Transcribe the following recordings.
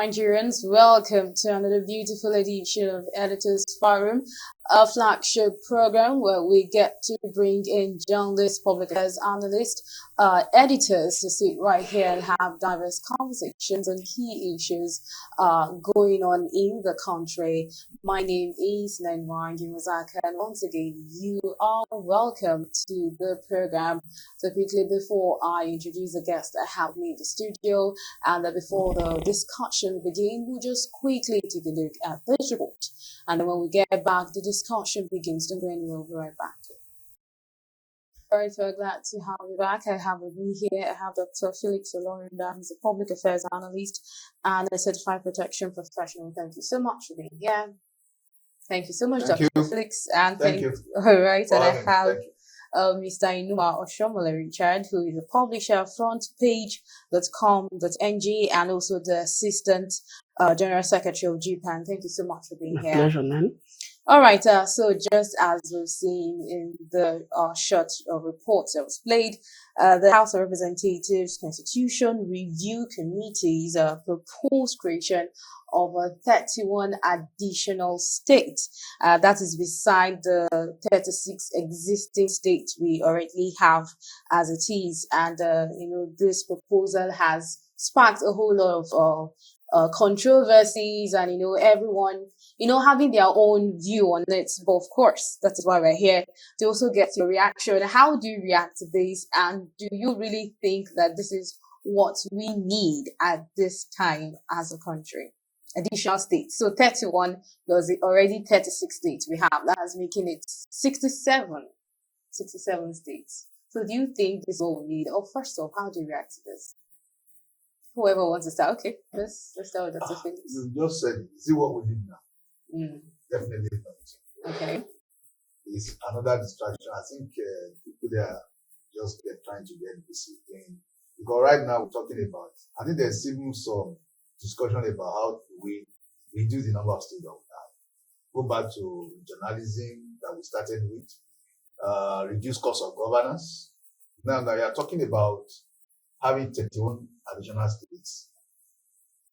Nigerians, welcome to another beautiful edition of Editors Forum, a flagship program where we get to bring in journalists, public affairs analysts, editors to sit right here and have diverse conversations on key issues going on in the country. My name is Nenwangi Mazaka, and once again, you are welcome to the program. So quickly, before I introduce the guest I have me in the studio, and before the discussion begins, we'll just quickly take a look at this report. And then when we get back, the discussion begins. Don't go anywhere, we'll be right back. All right, so glad to have you back. I have with me here, I have Dr. Felix Olorinda. He's a public affairs analyst and a certified protection professional. Thank you so much for being here. Thank you so much, Thank Dr. you. Felix. And Thank you. All right, and I Thank have you. Mr. Inuma Oshomole Richard, who is a publisher, frontpage.com.ng, and also the assistant general secretary of GPAN. Thank you so much for being here. Pleasure, man. All right, so just as we've seen in the short report that was played, the House of Representatives Constitution Review Committee's proposed creation of 31 additional states. That is beside the 36 existing states we already have as it is. And, this proposal has sparked a whole lot of controversies and, everyone, having their own view on it. But of course, that is why we're here to also get your reaction. How do you react to this? And do you really think that this is what we need at this time as a country? Additional states. So 31 plus the already 36 states we have. That's making it 67 states. So do you think this is what we need? Or first off, how do you react to this? Whoever wants to start. Okay, let's start with Dr. Felix. You just said it. See what we need now. Definitely not. Okay. It's another distraction. I think people there just trying to get discipline. Because right now we're talking about, I think there's even some discussion about how we reduce the number of states that we have. Go back to journalism that we started with, reduce cost of governance. Now that you are talking about having 31 additional states,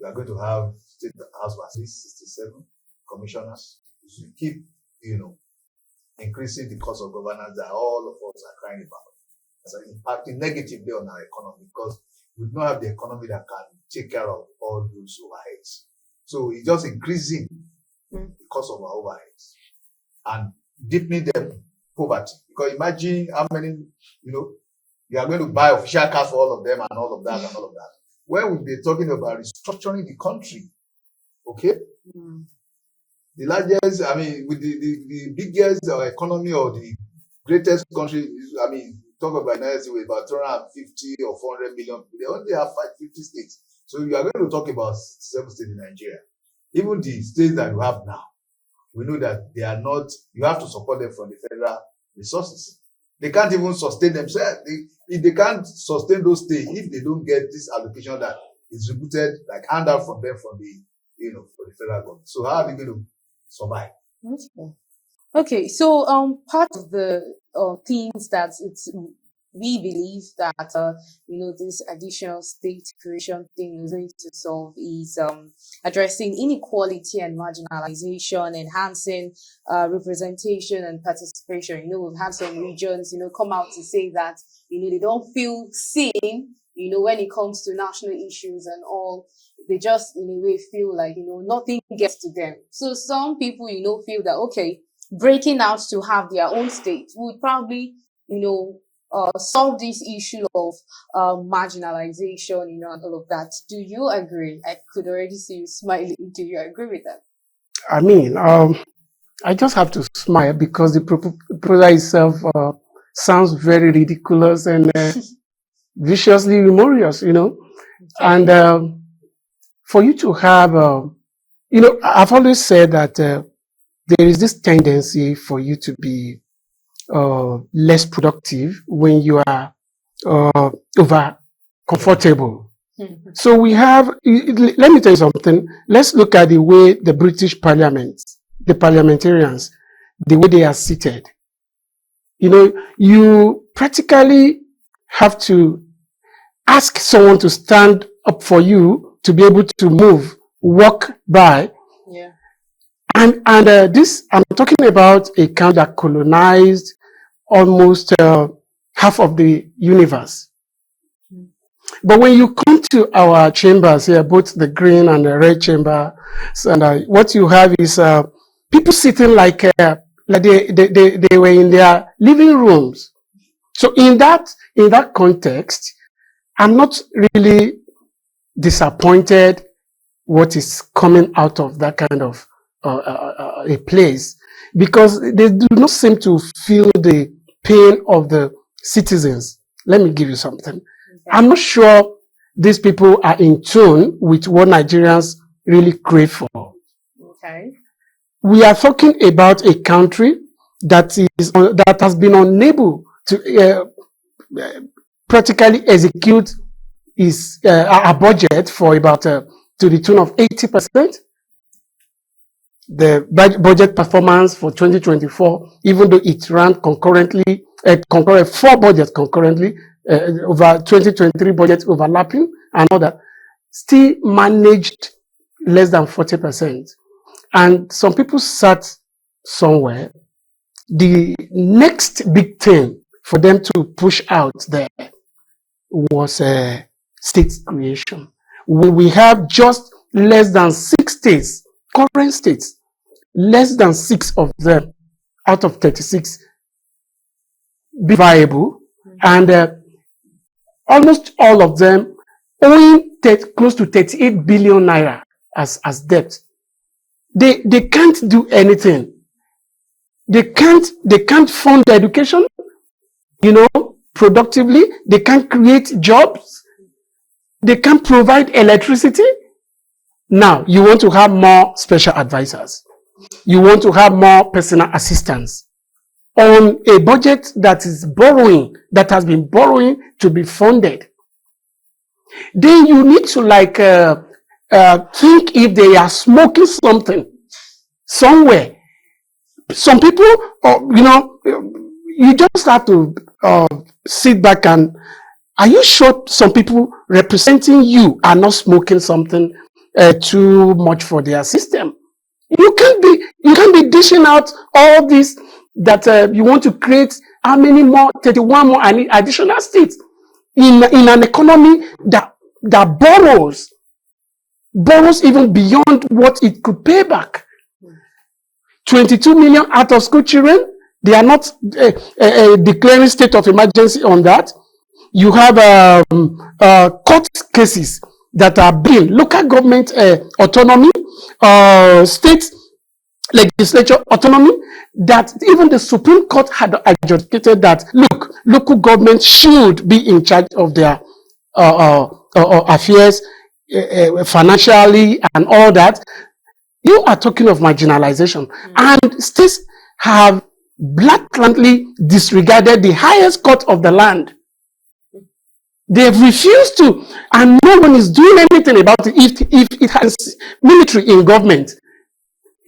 we are going to have state house of 67 commissioners. If you keep, increasing the cost of governance that all of us are crying about, it's impacting negatively on our economy because we don't have the economy that can take care of all those overheads. So it's just increasing the cost of our overheads and deepening the poverty. Because imagine how many, you are going to buy official cars for all of them and all of that and all of that. When we'll be talking about restructuring the country, okay? The largest, with the biggest economy or the greatest country, talk about United States with about 350 or 400 million people. They only have 50 states. So you are going to talk about 7 states in Nigeria. Even the states that you have now, we know that they are not, you have to support them from the federal resources. They can't even sustain themselves. They can't sustain those states if they don't get this allocation that is distributed, like handout from them from the, for the federal government. So how are they going to survive? Okay, so part of the things that we believe that this additional state creation thing is going to solve is addressing inequality and marginalization, enhancing representation and participation. We've had some regions come out to say that they don't feel seen when it comes to national issues and all. They just in a way feel like nothing gets to them. So some people feel that okay, breaking out to have their own state would probably, solve this issue of marginalization, and all of that. Do you agree? I could already see you smiling. Do you agree with that? I just have to smile because the proposal itself sounds very ridiculous and viciously humorous, And for you to have, I've always said that there is this tendency for you to be less productive when you are over comfortable. So we have, let me tell you something. Let's look at the way the British Parliament, the parliamentarians, the way they are seated. You practically have to ask someone to stand up for you to be able to move walk by. Yeah. And this, I'm talking about a country that colonized almost half of the universe. But when you come to our chambers here, both the green and the red chamber, and what you have is people sitting like they were in their living rooms. So in that context, I'm not really disappointed what is coming out of that kind of a place, because they do not seem to feel the pain of the citizens. Let me give you something. Okay. I'm not sure these people are in tune with what Nigerians really crave for. Okay. We are talking about a country that has been unable to practically execute a budget for about to the tune of 80%. The budget performance for 2024, even though it ran concurrently, 4 budgets concurrently, over 2023 budget overlapping and all that, still managed less than 40%. And some people sat somewhere. The next big thing for them to push out there was state creation. We have just less than 6 states, current states, less than 6 of them out of 36 be viable, and almost all of them owing close to 38 billion naira as debt. They can't do anything. They can't fund education, productively. They can't create jobs. They can't provide electricity. Now, you want to have more special advisors. You want to have more personal assistants on a budget that has been borrowing to be funded. Then you need to think if they are smoking something somewhere. Some people, you just have to sit back and, are you sure some people representing you are not smoking something too much for their system? You can't be dishing out all this that you want to create. How many more? 31 more additional states in an economy that borrows even beyond what it could pay back. 22 million out of school children. They are not declaring state of emergency on that. You have court cases that are being local government autonomy, state legislature autonomy, that even the Supreme Court had adjudicated that, look, local government should be in charge of their affairs financially and all that. You are talking of marginalization. And states have blatantly disregarded the highest court of the land. They've refused to, and no one is doing anything about it. If it has military in government,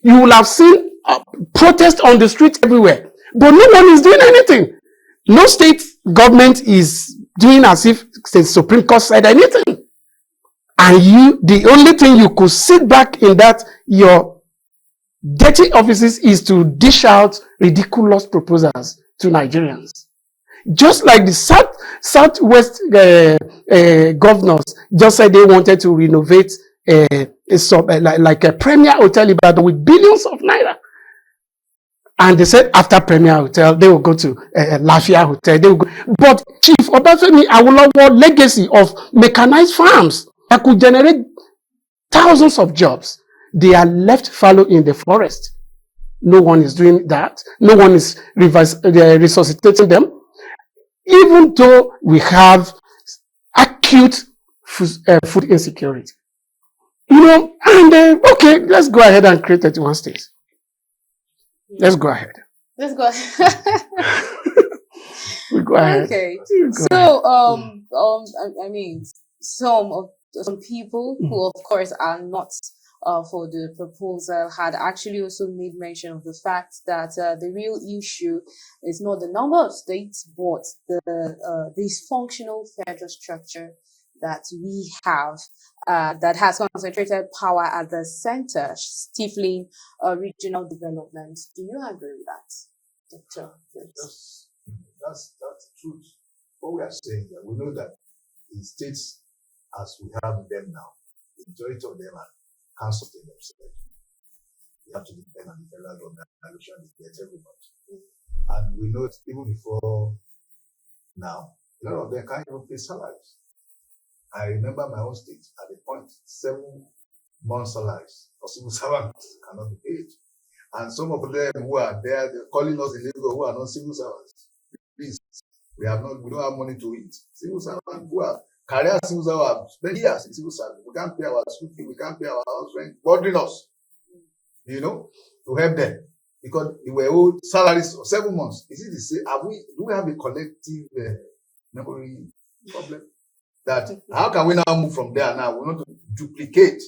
you will have seen protests on the streets everywhere. But no one is doing anything. No state government is doing as if the Supreme Court said anything. And the only thing you could sit back in that, your dirty offices, is to dish out ridiculous proposals to Nigerians. Just like the Southwest governors just said they wanted to renovate like a Premier Hotel Ibadan with billions of naira. And they said after Premier Hotel, they will go to Lafia Hotel. They will go. But Chief Obafemi Awolowo legacy of mechanized farms that could generate thousands of jobs, they are left fallow in the forest. No one is doing that. No one is resuscitating them. Even though we have acute food insecurity. And okay, let's go ahead and create 31 states. Let's go ahead. Let's go ahead. We go ahead. Okay. So, I mean, some people who, of course, are not for the proposal had actually also made mention of the fact that the real issue is not the number of states, but the dysfunctional federal structure that we have that has concentrated power at the center, stifling regional development. Do you agree with that, Dr. That's the truth. What we are saying that we know that the states as we have them now, the majority of them can't sustain themselves. They have to depend on the federal government allocation they get every month. And we know even before now, a lot of them can't even pay salaries. I remember my own state at the point 7 months salaries for civil servants cannot be paid. And some of them who are there calling us in Lagos who are not civil servants. Please, we don't have money to eat. Civil servants who are career civil servants have spent years in civil service. We can't pay our school fee, we can't pay our house rent, bothering us, to help them. Because they were owed salaries for 7 months. Is it the same? Do we have a collective memory problem? That how can we now move from there now? We want to duplicate.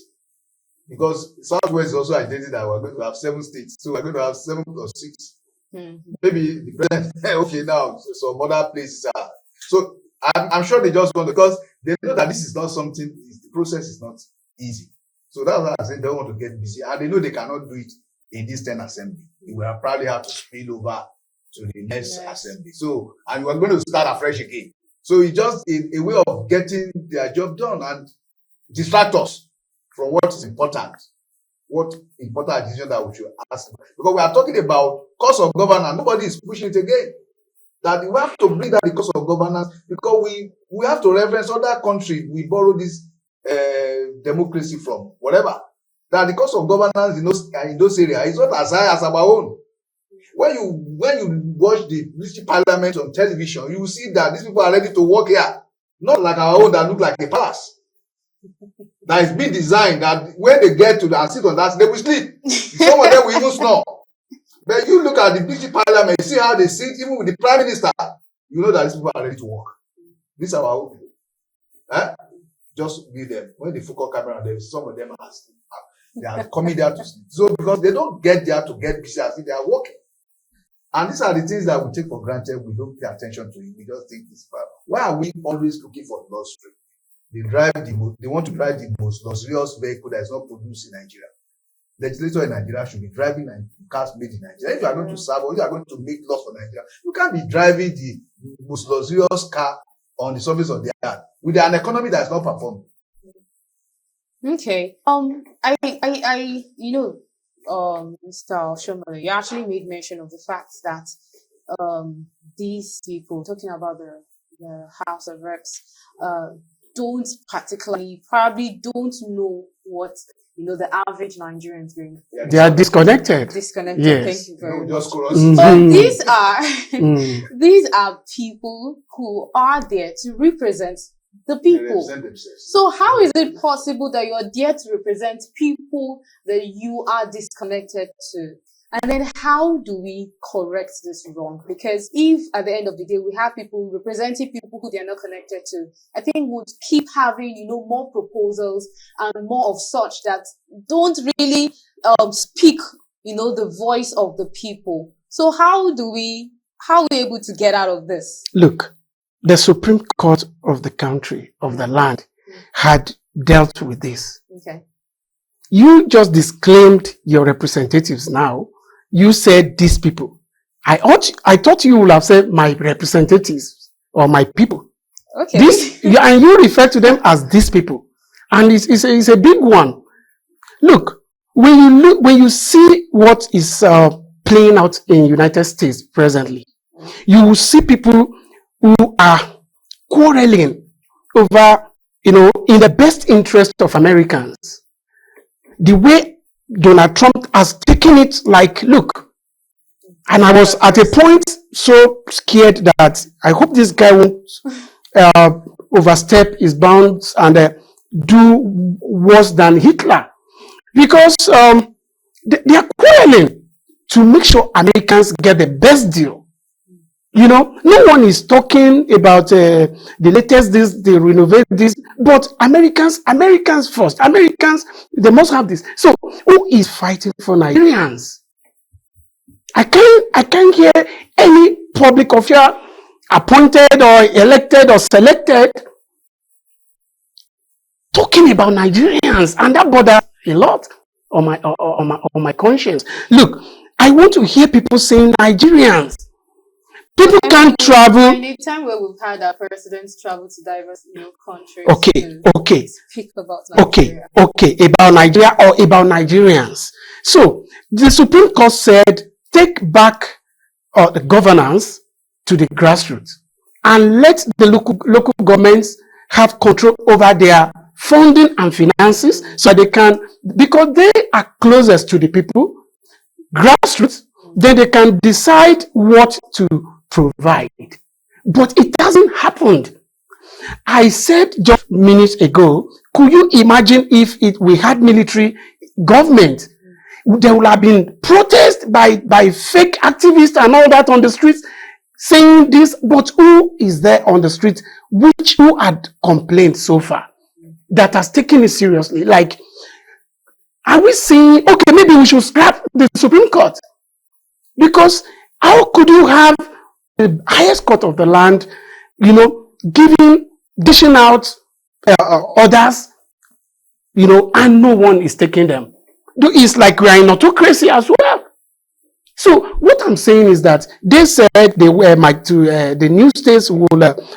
Because Southwest is also identified that we're going to have 7 states. So we're going to have 7 or 6. Maybe the president, okay, now some other places are. So I'm sure they just want, because they know that this is not something, the process is not easy. So that's why I said they want to get busy. And they know they cannot do it in this 10 assembly. We will probably have to spill over to the next assembly. So, and we're going to start afresh again. So it's just a way of getting their job done and distract us from what is important. What important decision that we should ask. Because we are talking about cost of governance. Nobody is pushing it again. That we have to bring that the cost of governance, because we have to reference other countries we borrow this democracy from, whatever. That the cost of governance in those areas is not as high as our own. When you watch the British Parliament on television, you will see that these people are ready to work here, not like our own that look like a palace. That is being designed that when they get to and sit on that, they will sleep. Some of them will even snore. But you look at the British Parliament, you see how they sit, even with the Prime Minister, you know that these people are ready to work. These are our own people. Just be them. When they focus camera on them, some of them are sleep. They are coming there to sleep. So because they don't get there to get busy as if they are working. And these are the things that we take for granted. We don't pay attention to it. We just think it's bad. Why are we always looking for luxury? They want to drive the most luxurious vehicle that is not produced in Nigeria. Legislators in Nigeria should be driving cars made in Nigeria. If you are going to serve or you are going to make laws for Nigeria, you can't be driving the most luxurious car on the surface of the earth with an economy that is not performing. Okay. Mr. Shomole, you actually made mention of the fact that these people, talking about the House of Reps, probably don't know what the average Nigerian is doing. They are disconnected. Yes. Thank you very much. Mm-hmm. These are people who are there to represent the people. So how is it possible that you're there to represent people that you are disconnected to? And then how do we correct this wrong? Because if at the end of the day we have people representing people who they're not connected to, I think we'll keep having, more proposals and more of such that don't really speak, the voice of the people. So how are we able to get out of this? Look, the Supreme Court of the country, of the land, had dealt with this. Okay. You just disclaimed your representatives now. You said these people. I thought you would have said my representatives or my people. Okay. And you refer to them as these people. And it's a big one. Look, when you see what is playing out in United States presently, you will see people who are quarreling over, in the best interest of Americans. The way Donald Trump has taken it like, look, and I was at a point so scared that I hope this guy won't overstep his bounds and do worse than Hitler. Because they are quarreling to make sure Americans get the best deal. No one is talking about the latest this, they renovate this, but Americans first. Americans, they must have this. So who is fighting for Nigerians? I can't hear any public official appointed or elected or selected talking about Nigerians, and that bothers a lot on my conscience. Look, I want to hear people saying Nigerians. People can't travel. In a time where we've had our presidents travel to diverse countries Okay. to speak about Nigeria. Okay, about Nigeria or about Nigerians. So the Supreme Court said, take back the governance to the grassroots and let the local governments have control over their funding and finances, so they can, because they are closest to the people, grassroots, then they can decide what to provide. But it hasn't happened. I said just minutes ago, could you imagine if we had military government? There would have been protests by fake activists and all that on the streets saying this, but who is there on the street who had complained so far that has taken it seriously? Like, are we saying, okay, maybe we should scrap the Supreme Court? Because how could you have the highest court of the land, dishing out orders, and no one is taking them? It's like we are in autocracy as well. So what I'm saying is that they said they were the new states will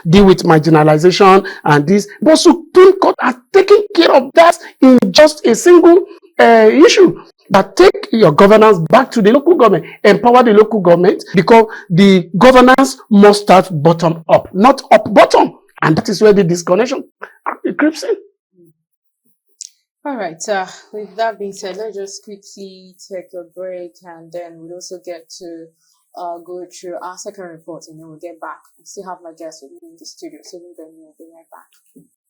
deal with marginalization and this, but Supreme Court are taking care of that in just a single issue. But take your governance back to the local government, empower the local government, because the governance must start bottom up, not up bottom, and that is where the disconnection creeps in. All right. With that being said, let's just quickly take a break, and then we'll also get to go through our second report, and then we'll get back. I still have my guests with me in the studio, so then we'll be right back.